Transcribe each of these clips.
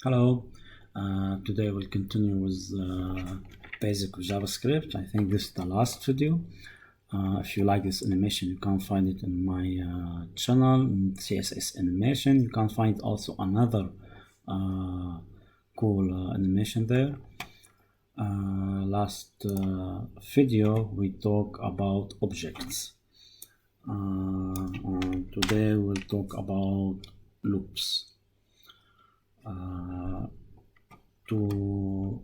Hello, today we'll continue with basic JavaScript. I think this is the last video. If you like this animation, you can find it in my channel, CSS animation. You can find also another cool animation there. Last video we talk about objects. And today we'll talk about loops. To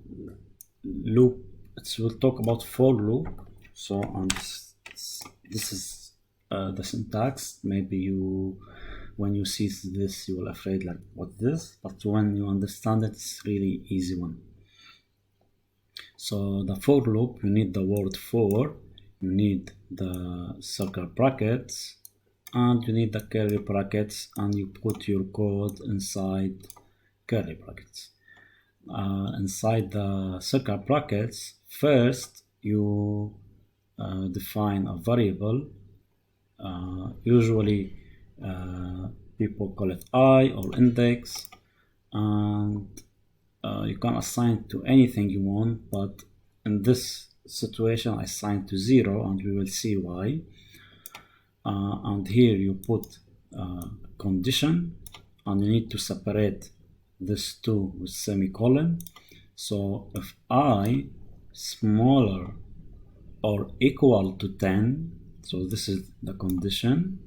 loop, we'll talk about for loop. So this is the syntax. Maybe when you see this, you will afraid like what this, but when you understand it, it's really easy one. So the for loop, you need the word for, you need the circle brackets, and you need the curly brackets, and you put your code inside curly brackets. Inside the circle brackets, first you define a variable. Usually people call it I or index, and you can assign to anything you want, but in this situation I assign to 0, and we will see why. And here you put condition, and you need to separate this 2 with semicolon. So if I smaller or equal to 10, so this is the condition,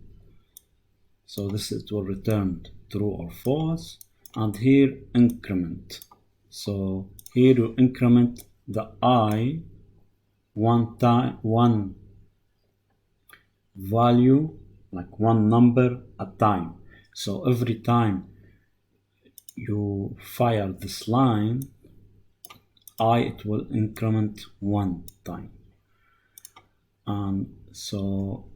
so this it will return true or false. And here increment, so here you increment the I one value, like one number at time. So every time you fire this line, it will increment 1 time. And so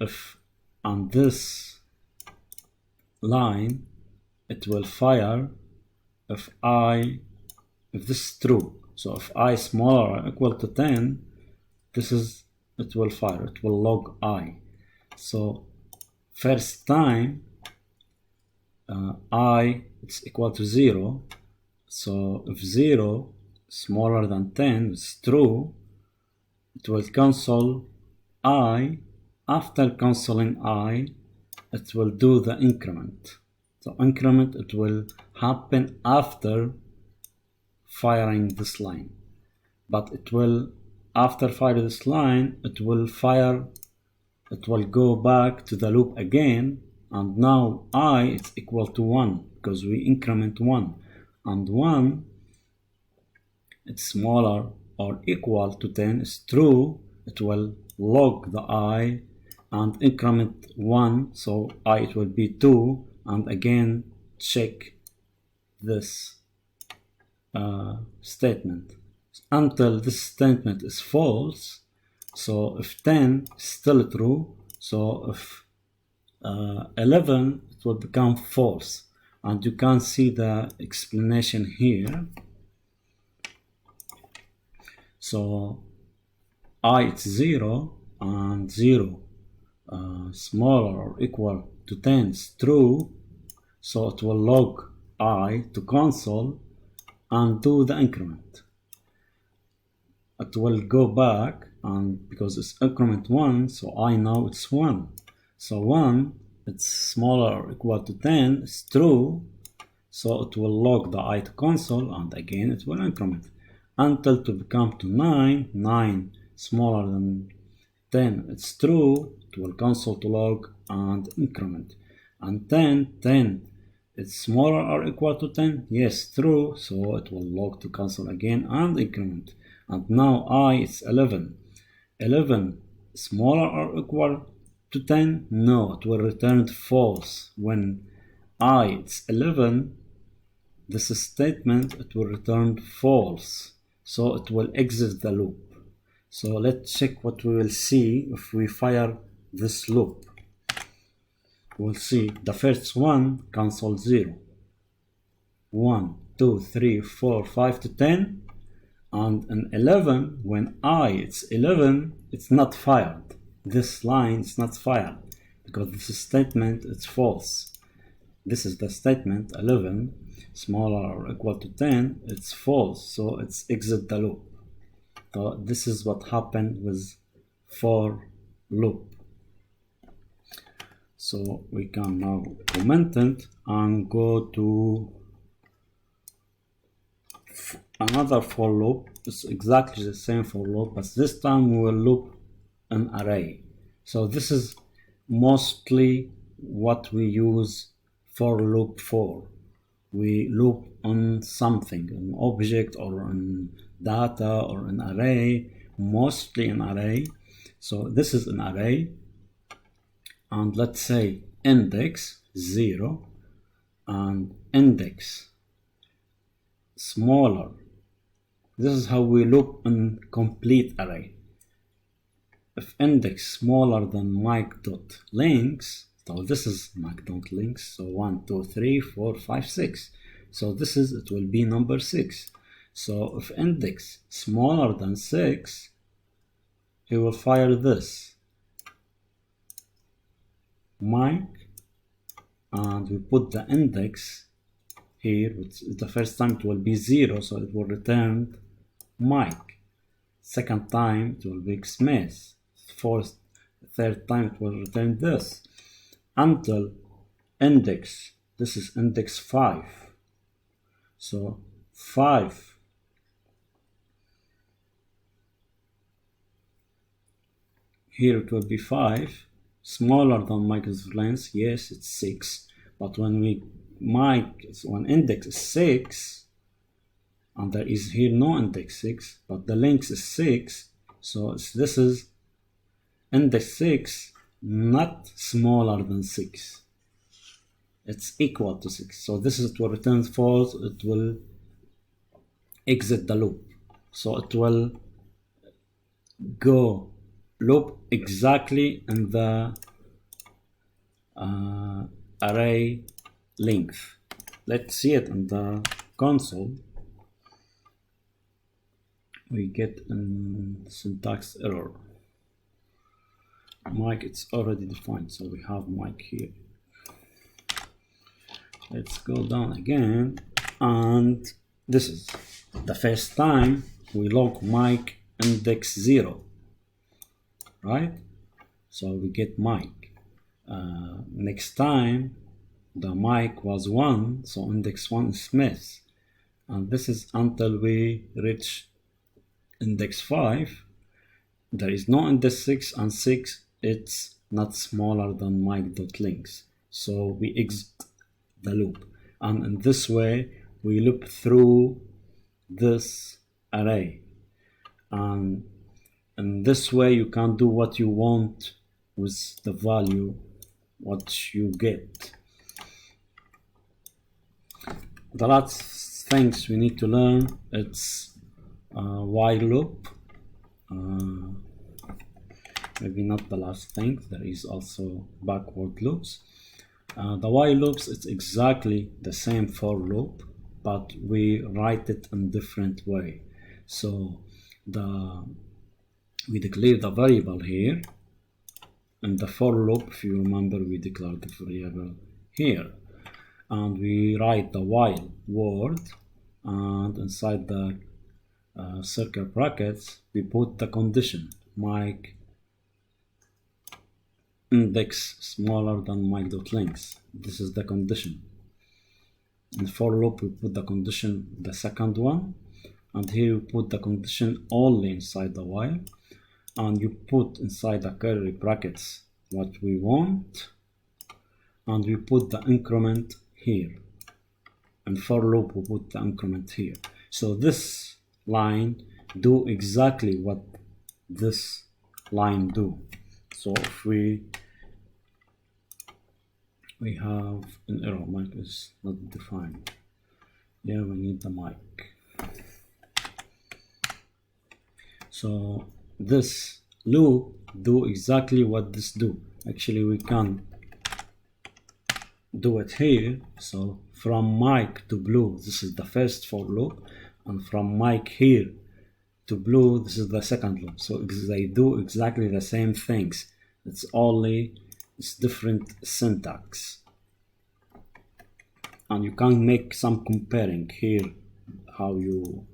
if on this line it will fire if this is true. So if I smaller or equal to 10, it will fire, it will log I. So first time it's equal to 0, so if 0 smaller than 10 is true, it will cancel I. After cancelling I, it will do the increment. So increment, it will happen after firing this line, but it will, after firing this line, it will go back to the loop again. And now I is equal to 1 because we increment 1, and 1 it's smaller or equal to 10 is true. It will log the I and increment 1, so I it will be 2, and again check this statement until this statement is false. So if 10 is still true, so if 11, it will become false, and you can see the explanation here. So I it's 0, and 0 smaller or equal to 10 is true, so it will log I to console and do the increment. It will go back, and because it's increment 1, so I now it's 1. So 1, it's smaller or equal to 10, is true, so it will log the I to console, and again it will increment until to become to 9. 9 smaller than 10, it's true, it will console to log and increment. And 10 it's smaller or equal to 10, yes, true, so it will log to console again and increment. And now I it's 11. 11 smaller or equal to 10, no, it will return false. When I it's 11, this statement, it will return false, so it will exit the loop. So let's check what we will see if we fire this loop. We'll see the first one cancel 0, 1, 2, 3, 4, 5 to 10, and in 11, when I it's 11, it's not fired. This line is not fired because this statement is false. This is the statement 11. smaller or equal to 10, it's false, so it's exit the loop. So this is what happened with for loop. So we can now comment it and go to another for loop. It's exactly the same for loop, but this time we will loop an array. So this is mostly what we use for loop for. We loop on something, an object or on data or an array, mostly an array. So this is an array, and let's say index 0 and index smaller. This is how we loop in complete array. If index smaller than mic.links, so this is mic.links, so 1, 2, 3, 4, 5, 6. So this is, it will be number 6. So if index smaller than 6, he will fire this mic, and we put the index here, which the first time it will be 0, so it will return mic. Second time it will be Smith. Third time it will return this until index, this is index 5. So 5 here it will be 5, smaller than mic's length, yes, it's 6, but when index is 6 and there is here no index 6, but the length is 6, so this is index 6 not smaller than 6, it's equal to 6. So this is, it will return false, it will exit the loop, so it will go loop exactly in the array length. Let's see it in the console. We get a syntax error. Mic, it's already defined, so we have mic here. Let's go down again, and this is the first time we log mic index 0, right? So we get mic. Next time the mic was 1, so index 1 is Smith, and this is until we reach index 5. There is no index 6, and 6 it's not smaller than mic.links, so we exit the loop, and in this way we loop through this array, and in this way you can do what you want with the value what you get. The last things we need to learn, it's while loop. Maybe not the last thing, there is also backward loops. The while loops, it's exactly the same for loop, but we write it in different way. So we declare the variable here. In the for loop, if you remember, we declare the variable here, and we write the while word, and inside the circle brackets we put the condition mic index smaller than mic.links. This is the condition. In for loop we put the condition, the second one, and here we put the condition only inside the while, and you put inside the curly brackets what we want, and we put the increment here. And for loop we put the increment here. So this line do exactly what this line do. So if we have an error, mic is not defined. Yeah, we need the mic. So this loop do exactly what this do. Actually we can do it here. So from mic to blue, this is the first for loop, and from mic here to blue, this is the second loop. So they do exactly the same things, it's different syntax. and you can make some comparing here. How you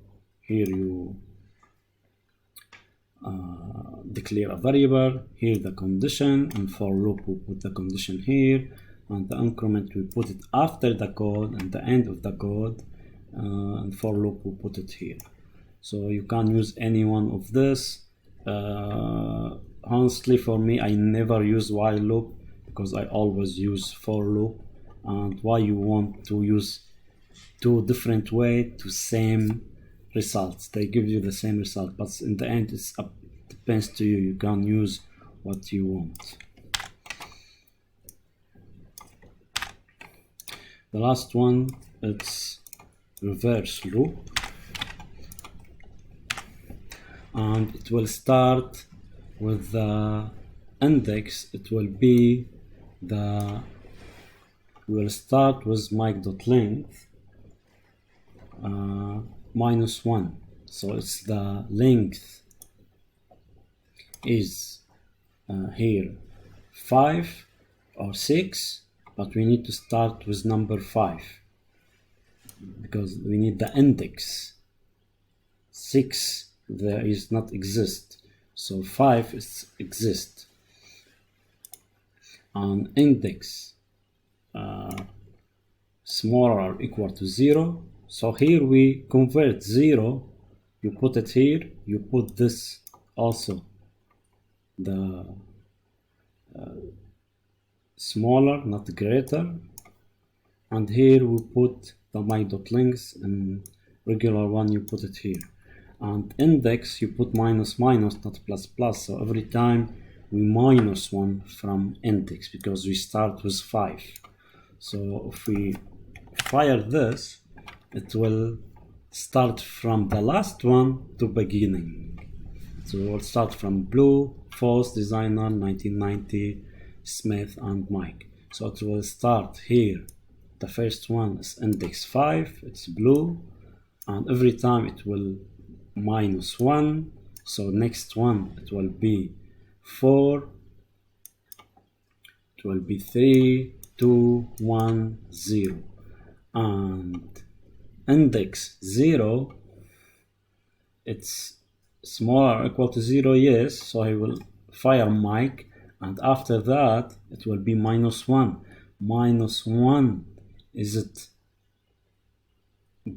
declare a variable, here the condition, and for loop we put the condition here, and the increment we put it after the code and the end of the code, and for loop we put it here. So you can use any one of this. Honestly, for me, I never use while loop because I always use for loop. And why you want to use two different way to same results? They give you the same result, but in the end it's up, depends to you. You can use what you want. The last one, it's reverse loop, and it will start with the index. It will be the, we'll start with mic.length -1. So it's the length is here 5 or 6, but we need to start with number 5 because we need the index. 6 there is not exist, so 5 is exist, and index smaller or equal to 0. So here we convert 0, you put it here, you put this also, the smaller, not greater, and here we put the mic.length, and regular one you put it here, and index you put minus minus, not plus plus. So every time we minus 1 from index because we start with 5. So if we fire this, it will start from the last one to beginning. So we'll start from blue, false, designer, 1990, Smith, and Mike. So it will start here. The first one is index 5, it's blue, and every time it will -1. So next one it will be 4, it will be 3, 2, 1, 0, and index 0, it's smaller or equal to 0, yes, so I will fire Mike, and after that it will be -1. -1, is it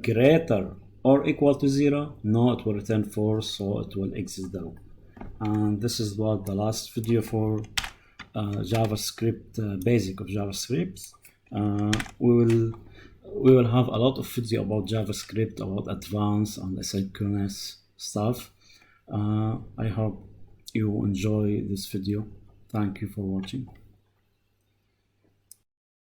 greater or equal to 0? No, it will return 4, so it will exit the loop. And this is what the last video for JavaScript, basic of JavaScript. We will have a lot of video about JavaScript, about advanced and asynchronous stuff. I hope you enjoy this video. Thank you for watching.